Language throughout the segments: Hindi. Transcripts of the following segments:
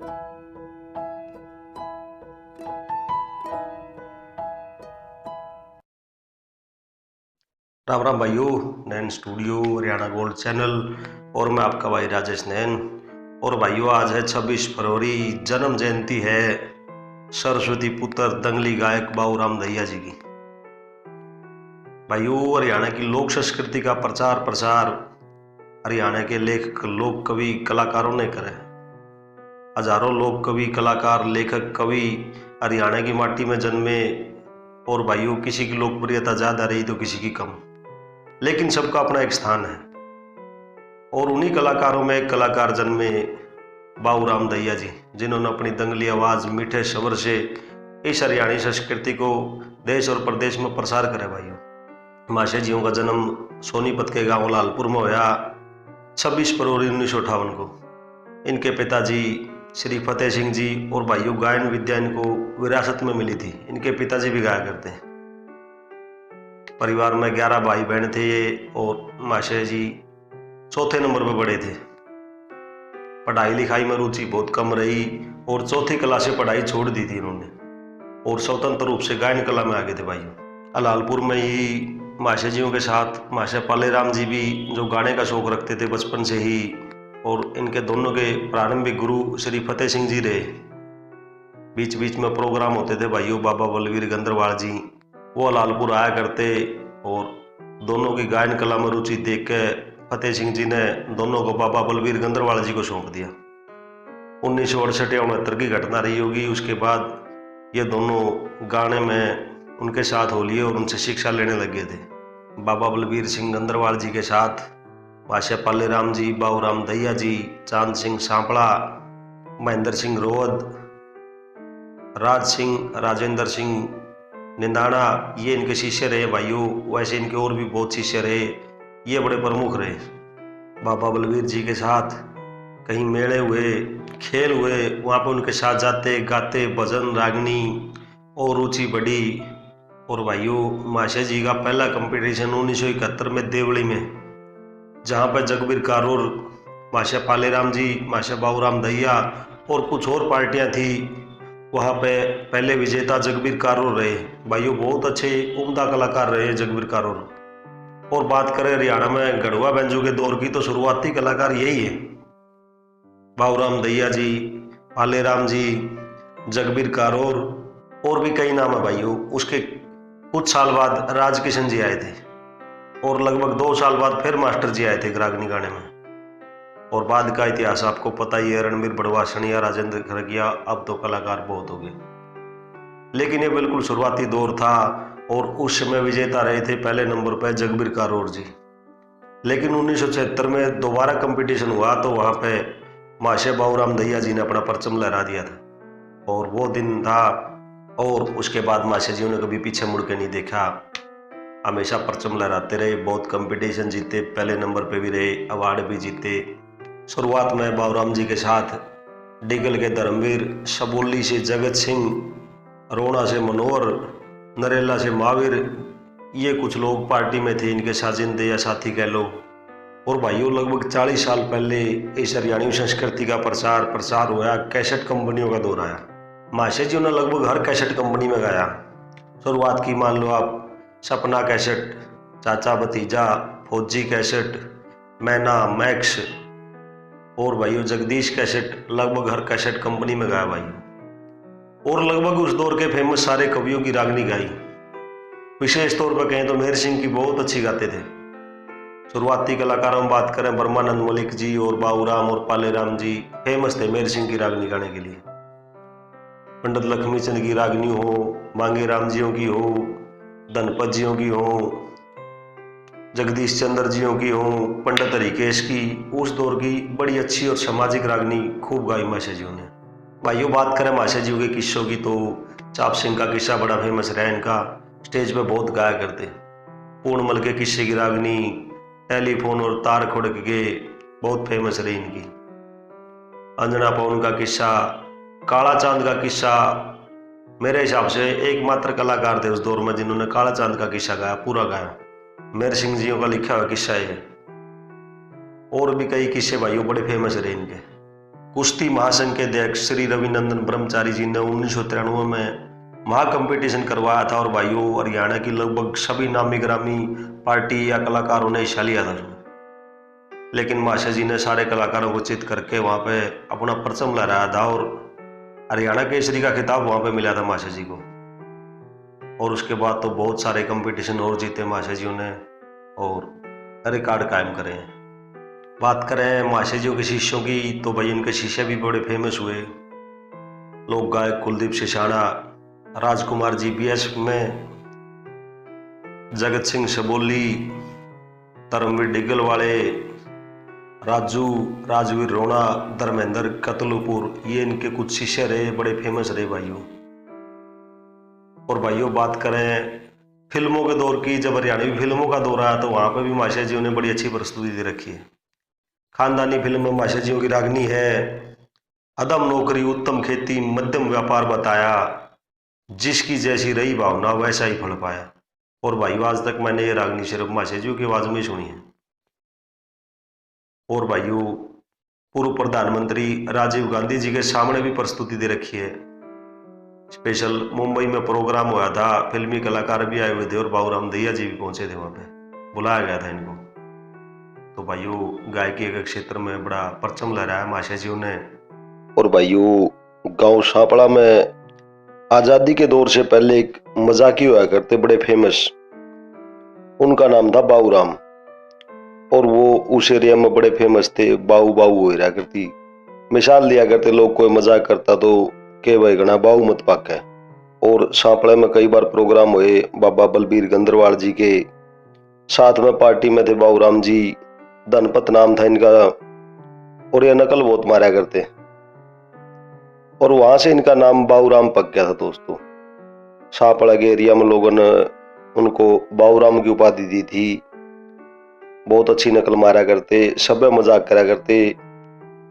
राम राम भाइयों, नैन स्टूडियो हरियाणा गोल्ड चैनल और मैं आपका भाई राजेश नैन। और भाइयों, आज है 26 फरवरी, जन्म जयंती है सरस्वती पुत्र दंगली गायक बाबूराम दहिया जी की। भाइयों, हरियाणा की लोक संस्कृति का प्रचार प्रसार हरियाणा के लेखक, लोक कवि, कलाकारों ने करे। हजारों लोक कवि, कलाकार, लेखक, कवि हरियाणा की माटी में जन्मे। और भाइयों, किसी की लोकप्रियता ज्यादा रही तो किसी की कम, लेकिन सबका अपना एक स्थान है। और उन्हीं कलाकारों में एक कलाकार जन्मे, बाबूराम दहिया जी, जिन्होंने अपनी दंगली आवाज, मीठे स्वर से इस हरियाणी संस्कृति को देश और प्रदेश में प्रसार करे। भाइयों, माशे जियों का जन्म सोनीपत के गांव लालपुर में होया 26 फरवरी 1958 को। इनके पिताजी श्री फतेह सिंह जी, और भाइयों, गायन विद्या इनको विरासत में मिली थी। इनके पिताजी भी गाया करते हैं। परिवार में 11 भाई बहन थे ये, और माशे जी चौथे नंबर पर बड़े थे। पढ़ाई लिखाई में रुचि बहुत कम रही और चौथी क्लास से पढ़ाई छोड़ दी थी इन्होंने, और स्वतंत्र रूप से गायन कला में आ गए थे। भाइयों, लालपुर में ही माशे जियों के साथ माशे पालेराम जी भी, जो गाने का शौक रखते थे बचपन से ही, और इनके दोनों के प्रारंभिक गुरु श्री फतेह सिंह जी रहे। बीच बीच में प्रोग्राम होते थे भाइयों, बाबा बलवीर गंदरवाल जी वो लालपुर आया करते, और दोनों की गायन कला में रुचि देख के फतेह सिंह जी ने दोनों को बाबा बलवीर गंदरवाल जी को सौंप दिया। 1968 या 69 की घटना रही होगी। उसके बाद ये दोनों गाने में उनके साथ हो लिए और उनसे शिक्षा लेने लगे थे। बाबा बलवीर सिंह गंदरवाल जी के साथ माशे पालेराम जी, बाबूराम दहिया जी, चांद सिंह सांपड़ा, महेंद्र सिंह रोहद, राज सिंह, राजेंद्र सिंह निंदाना, ये इनके शिष्य रहे। भाइयों, वैसे इनके और भी बहुत शिष्य रहे, ये बड़े प्रमुख रहे। बाबा बलवीर जी के साथ कहीं मेले हुए, खेल हुए, वहाँ पे उनके साथ जाते, गाते, भजन, रागनी और रुचि बढ़ी। और भाइयों, माशे जी का पहला कंपटीशन 1971 में देवली में, जहाँ पे जगबीर कारोर, माशे पालेराम जी, माशे बाबूराम दहिया और कुछ और पार्टियां थी, वहाँ पे पहले विजेता जगबीर कारोर रहे। भाइयों, बहुत अच्छे उम्दा कलाकार रहे जगबीर कारोर। और बात करें हरियाणा में गढ़वा बैंजो के दौर की, तो शुरुआती कलाकार यही है, बाबूराम दहिया जी, पालेराम जी, जगबीर कारोर, और भी कई नाम है। भाइयों, उसके कुछ साल बाद राजकिशन जी आए थे, और लगभग 2 साल बाद फिर मास्टर जी आए थे रागनी गाने में। और बाद का इतिहास आपको पता ही है, रणबीर बड़वासनिया, राजेंद्र खरगिया, अब तो कलाकार बहुत हो गए। लेकिन ये बिल्कुल शुरुआती दौर था, और उस समय विजेता रहे थे पहले नंबर पर जगबीर कारोर जी। लेकिन 1976 में दोबारा कंपटीशन हुआ, तो वहाँ पे माशे बाबूराम दहिया जी ने अपना परचम लहरा दिया था, और वो दिन था। और उसके बाद माशे जी ने कभी पीछे मुड़ के नहीं देखा, हमेशा परचम लहराते रहे। बहुत कंपटीशन जीते, पहले नंबर पे भी रहे, अवार्ड भी जीते। शुरुआत में बाबूराम जी के साथ डिगल के धर्मवीर, सबोली से जगत सिंह, रोना से मनोहर, नरेला से महावीर, ये कुछ लोग पार्टी में थे, इनके साजिंदे या साथी कह लो। और भाइयों, लगभग 40 साल पहले इस हरियाणवी संस्कृति का प्रसार हुआ, कैसेट कंपनियों का दौर आया। माशे जी ने लगभग हर कैसेट कंपनी में गाया। शुरुआत की मान लो आप सपना कैसेट, चाचा भतीजा, फौजी कैसेट, मैना, मैक्स, और भाइयों जगदीश कैसेट, लगभग हर कैसेट कंपनी में गाया भाइयों। और लगभग उस दौर के फेमस सारे कवियों की रागनी गाई। विशेष तौर पर कहें तो मेहर सिंह की बहुत अच्छी गाते थे। शुरुआती कलाकारों में बात करें, ब्रह्मानंद मलिक जी और बाबूराम और पालेराम जी फेमस थे मेहर सिंह की रागनी गाने के लिए। पंडित लक्ष्मीचंद की रागनी हो, मांगे राम जियों की हो, धनपत जियों की हो, जगदीश चंद्र जियों की हो, पंडित हरिकेश की, उस दौर की बड़ी अच्छी और सामाजिक रागनी खूब गाई माशे जियों ने। भाइयों, बात करें माशे जियों के किस्सों की, तो चाप सिंह का किस्सा बड़ा फेमस रहा इनका, स्टेज पे बहुत गाया करते। पूर्णमल के किस्से की रागनी, टेलीफोन और तार खुड़क के, बहुत फेमस रही इनकी। अंजना पवन का किस्सा, काला चांद का किस्सा, मेरे हिसाब से एकमात्र कलाकार थे उस दौर में जिन्होंने काला चांद का किस्सा गाया, पूरा गाया। मेहर सिंह जियों का लिखा हुआ किस्सा है। और भी कई किस्से भाइयों बड़े फेमस रहे इनके। कुश्ती महासंघ के अध्यक्ष श्री रविनंदन ब्रह्मचारी जी ने 1993 में महा कंपटीशन करवाया था और भाइयों हरियाणा की लगभग सभी नामी ग्रामी पार्टी या कलाकारों ने हिस्सा लिया था उसमें। लेकिन महाशय जी ने सारे कलाकारों को चित करके वहाँ पे अपना परचम लहराया था और हरियाणा केसरी का खिताब वहाँ पे मिला था महाशय जी को। और उसके बाद तो बहुत सारे कंपटीशन और जीते महाशय जी ने और रिकॉर्ड कायम करे हैं। बात करें महाशय जी के शिष्यों की तो भाई इनके शिष्य भी बड़े फेमस हुए। लोक गायक कुलदीप सिसाना, राजकुमार जी बीएसएफ में, जगत सिंह सबोली, धर्मवीर डिग्गलवाले, राजवीर रोना, धर्मेंद्र कतलुपुर, ये इनके कुछ शिष्य रहे, बड़े फेमस रहे भाइयों। और भाइयों बात करें फिल्मों के दौर की, जब हरियाणवी फिल्मों का दौर आया तो वहाँ पर भी महाशय जी ने बड़ी अच्छी प्रस्तुति दे रखी है। खानदानी फिल्म में महाशय जी की रागनी है, अदम नौकरी उत्तम खेती मध्यम व्यापार बताया, जिसकी जैसी रही भावना वैसा ही फल पाया। और भाई आज तक मैंने ये रागनी सिर्फ महाशय जी की आवाज में सुनी है। और भाइयों पूर्व प्रधानमंत्री राजीव गांधी जी के सामने भी प्रस्तुति दे रखी है। स्पेशल मुंबई में प्रोग्राम हुआ था, फिल्मी कलाकार भी आए हुए थे और बाबूराम दैया जी भी पहुंचे थे, वहां पे बुलाया गया था इनको। तो भाइयों गायकी के क्षेत्र में बड़ा परचम लहराया महाशय जी ने। और भाइयों गांव सापड़ा में आजादी के दौर से पहले एक मजाकी हुआ करते बड़े फेमस, उनका नाम था बाबूराम और वो उस एरिया में बड़े फेमस थे। बाऊ बाऊ हो रहा करती, मिसाल दिया करते लोग, कोई मजाक करता तो के भाई गणा बाऊ मत पाके। और सापड़ा में कई बार प्रोग्राम हुए, बाबा बलबीर गंदरवाल जी के साथ में पार्टी में थे बाबूराम जी, धनपत नाम था इनका और ये नकल बहुत मारा करते और वहां से इनका नाम बाबूराम पक गया था दोस्तों। सापड़ा के एरिया में लोगों ने उनको बाबूराम की उपाधि दी थी। बहुत अच्छी नकल मारा करते, सब मजाक करा करते,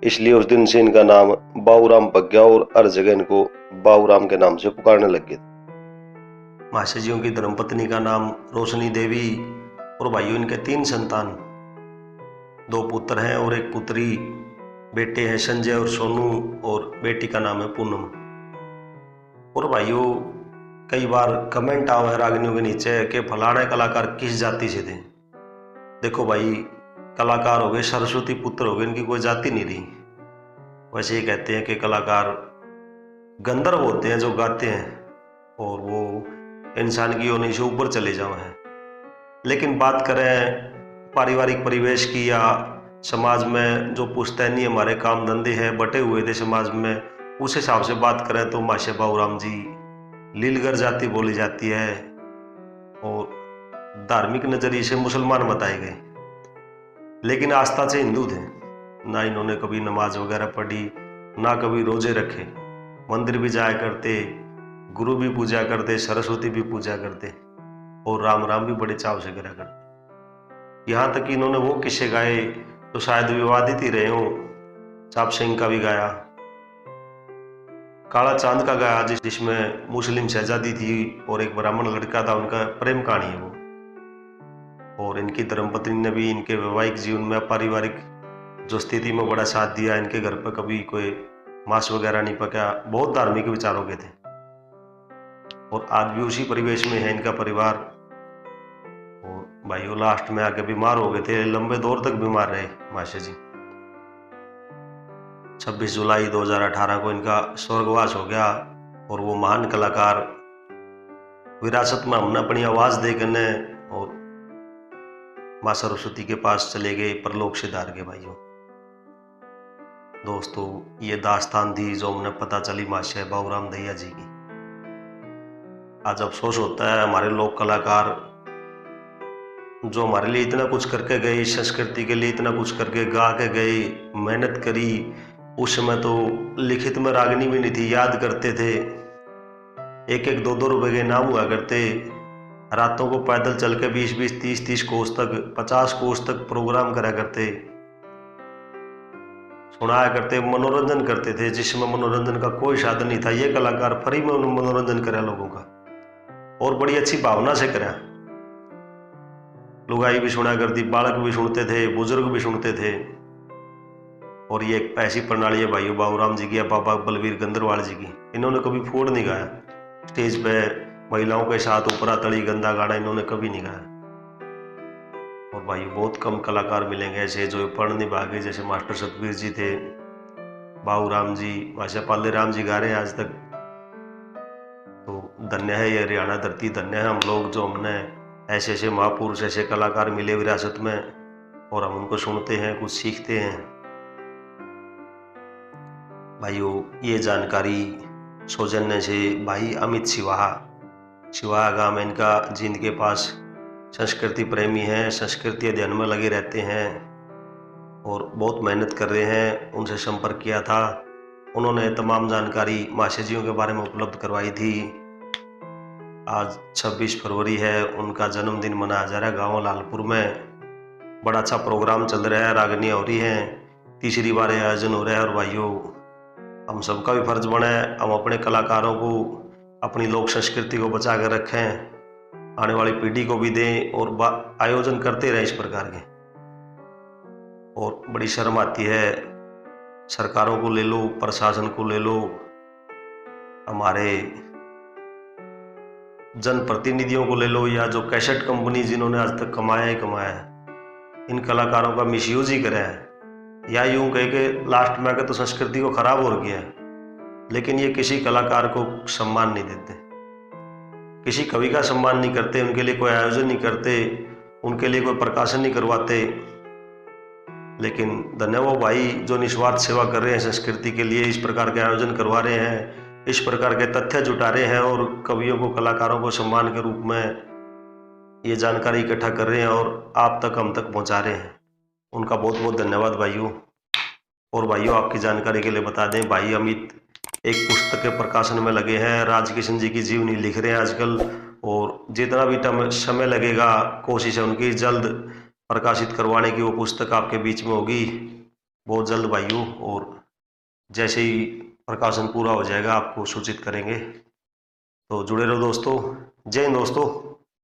इसलिए उस दिन से इनका नाम बाबूराम पक गया और हर जगह इनको बाबूराम के नाम से पुकारने लग गए। महाशय जी की धर्मपत्नी का नाम रोशनी देवी और भाइयों इनके 3 संतान, 2 पुत्र हैं और 1 पुत्री। बेटे हैं संजय और सोनू और बेटी का नाम है पूनम। और भाइयों कई बार कमेंट आवे रागनियों के नीचे कि फलाने कलाकार किस जाति से थे। देखो भाई कलाकार हो गए, सरस्वती पुत्र हो गए, इनकी कोई जाति नहीं रही। वैसे ये कहते हैं कि कलाकार गंधर्व होते हैं जो गाते हैं और वो इंसान की योनि से ऊपर चले जाए हैं। लेकिन बात करें पारिवारिक परिवेश की या समाज में जो पुश्तैनी हमारे काम धंधे हैं बटे हुए थे समाज में, उस हिसाब से बात करें तो माशे बाबूराम जी लीलगर जाति बोली जाती है और धार्मिक नजरिए से मुसलमान बताए गए, लेकिन आस्था से हिंदू थे। ना इन्होंने कभी नमाज वगैरह पढ़ी, ना कभी रोजे रखे, मंदिर भी जाया करते, गुरु भी पूजा करते, सरस्वती भी पूजा करते और राम राम भी बड़े चाव से करा करते। यहाँ तक कि इन्होंने वो किस्से गाए तो शायद विवादित ही रहे हों। चाप सिंह का भी गाया, काला चांद का गाया जिसमें मुस्लिम शहजादी थी और एक ब्राह्मण लड़का था, उनका प्रेम कहानी है वो। और इनकी धर्मपत्नी ने भी इनके वैवाहिक जीवन में पारिवारिक जो स्थिति में बड़ा साथ दिया। इनके घर पर कभी कोई मांस वगैरह नहीं पका, बहुत धार्मिक विचारों के थे और आज भी उसी परिवेश में है इनका परिवार। और भाइयों लास्ट में आके बीमार हो गए थे, लंबे दौर तक बीमार रहे माशे जी। 26 जुलाई 2018 को इनका स्वर्गवास हो गया और वो महान कलाकार विरासत में हमने अपनी आवाज देकर और माँ सरस्वती के पास चले गए, परलोक से धार के। भाइयों दोस्तों ये दास्तान थी जो हमने पता चली माशे बाबूराम दैया जी की। आज अफसोस होता है हमारे लोक कलाकार जो हमारे लिए इतना कुछ करके गए, संस्कृति के लिए इतना कुछ करके गा के गए, मेहनत करी। उस समय तो लिखित में रागनी भी नहीं थी, याद करते थे, 1-1, 2-2 रुपए के नाम हुआ करते। रातों को पैदल चल के 20-20, 30-30 कोस तक, 50 कोस तक प्रोग्राम करा करते, सुनाया करते, मनोरंजन करते थे, जिसमें मनोरंजन का कोई साधन नहीं था। ये कलाकार फ्री में मनोरंजन करा लोगों का और बड़ी अच्छी भावना से करा। लुगाई भी सुना करती, बालक भी सुनते थे, बुजुर्ग भी सुनते थे। और ये एक ऐसी प्रणाली है भाइयों बाबूराम जी की या बाबा बलवीर गंदरवाल जी की, इन्होंने कभी फोड़ नहीं गाया स्टेज पे महिलाओं के साथ ऊपरा तली गंदा गाना इन्होंने कभी नहीं गाया। और भाइयों बहुत कम कलाकार मिलेंगे ऐसे जो पढ़ नहीं भागे, जैसे मास्टर सतबीर जी थे, बाबूराम जी, माशा पाले राम जी गा रहे हैं आज तक। तो धन्य है ये हरियाणा धरती, धन्य है हम लोग जो हमने ऐसे ऐसे महापुरुष ऐसे कलाकार मिले विरासत में और हम उनको सुनते हैं कुछ सीखते हैं। भाइयों ये जानकारी सौजन्य से भाई अमित शिवाहा गांव में इनका, जिनके पास संस्कृति प्रेमी हैं, संस्कृति अध्ययन में लगे रहते हैं और बहुत मेहनत कर रहे हैं, उनसे संपर्क किया था। उन्होंने तमाम जानकारी माशे जियों के बारे में उपलब्ध करवाई थी। आज 26 फरवरी है, उनका जन्मदिन मनाया जा रहा है गाँव लालपुर में। बड़ा अच्छा प्रोग्राम चल रहा है, रागनियाँ हो रही हैं, तीसरी बार आयोजन हो रहा है। और भाइयों हम सबका भी फर्ज बना है हम अपने कलाकारों को, अपनी लोक संस्कृति को बचा कर रखें, आने वाली पीढ़ी को भी दें और आयोजन करते रहें इस प्रकार के। और बड़ी शर्म आती है, सरकारों को ले लो, प्रशासन को ले लो, हमारे जनप्रतिनिधियों को ले लो, या जो कैसेट कंपनी जिन्होंने आज तक कमाया ही कमाया है, इन कलाकारों का मिसयूज ही करा है, या यूं कह के लास्ट में आकर तो संस्कृति को खराब हो गया है। लेकिन ये किसी कलाकार को सम्मान नहीं देते, किसी कवि का सम्मान नहीं करते, उनके लिए कोई आयोजन नहीं करते, उनके लिए कोई प्रकाशन नहीं करवाते। लेकिन धन्यवाद भाई जो निस्वार्थ सेवा कर रहे हैं संस्कृति के लिए, इस प्रकार के आयोजन करवा रहे हैं, इस प्रकार के तथ्य जुटा रहे हैं और कवियों को कलाकारों को सम्मान के रूप में ये जानकारी इकट्ठा कर रहे हैं और आप तक हम तक पहुंचा रहे हैं। उनका बहुत बहुत धन्यवाद भाइयों। और भाइयों आपकी जानकारी के लिए बता दें, भाई अमित एक पुस्तक के प्रकाशन में लगे हैं, राजकिशन जी की जीवनी लिख रहे हैं आजकल, और जितना भी समय लगेगा कोशिश है उनकी जल्द प्रकाशित करवाने की। वो पुस्तक आपके बीच में होगी बहुत जल्द भाइयों, और जैसे ही प्रकाशन पूरा हो जाएगा आपको सूचित करेंगे। तो जुड़े रहो दोस्तों। जय हिंद दोस्तों।